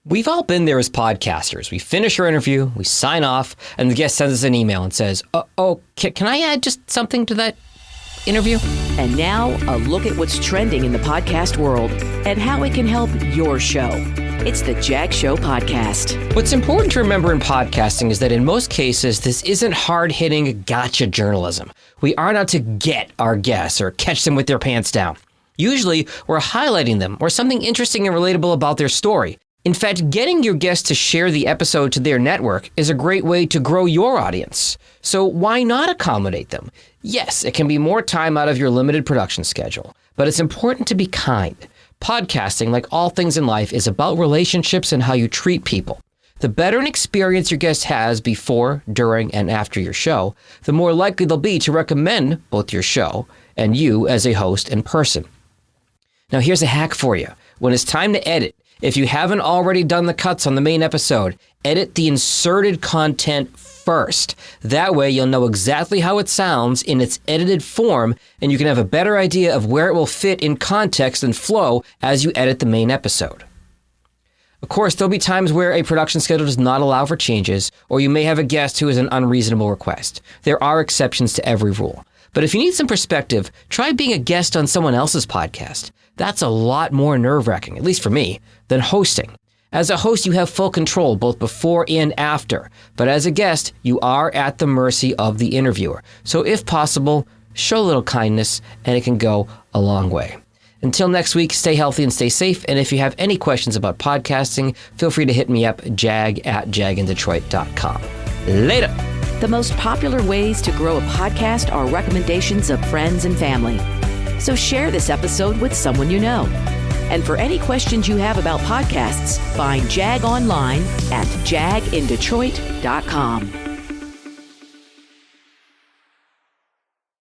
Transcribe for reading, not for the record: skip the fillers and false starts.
We've all been there as podcasters. We finish our interview, we sign off, and the guest sends us an email and says, can I add just something to that interview? And now, a look at what's trending in the podcast world and how it can help your show. It's the Jag Show Podcast. What's important to remember in podcasting is that in most cases, this isn't hard-hitting gotcha journalism. We aren't out to get our guests or catch them with their pants down. Usually, we're highlighting them or something interesting and relatable about their story. In fact, getting your guests to share the episode to their network is a great way to grow your audience. So why not accommodate them? Yes, it can be more time out of your limited production schedule, but it's important to be kind. Podcasting, like all things in life, is about relationships and how you treat people. The better an experience your guest has before, during, and after your show, the more likely they'll be to recommend both your show and you as a host in person. Now here's a hack for you. When it's time to edit, if you haven't already done the cuts on the main episode, edit the inserted content first. That way you'll know exactly how it sounds in its edited form, and you can have a better idea of where it will fit in context and flow as you edit the main episode. Of course, there'll be times where a production schedule does not allow for changes, or you may have a guest who is an unreasonable request. There are exceptions to every rule. But if you need some perspective, try being a guest on someone else's podcast. That's a lot more nerve-wracking, at least for me, than hosting. As a host, you have full control both before and after. But as a guest, you are at the mercy of the interviewer. So if possible, show a little kindness, and it can go a long way. Until next week, stay healthy and stay safe. And if you have any questions about podcasting, feel free to hit me up, jag@jagindetroit.com. Later. The most popular ways to grow a podcast are recommendations of friends and family. So share this episode with someone you know. And for any questions you have about podcasts, find Jag online at jagindetroit.com.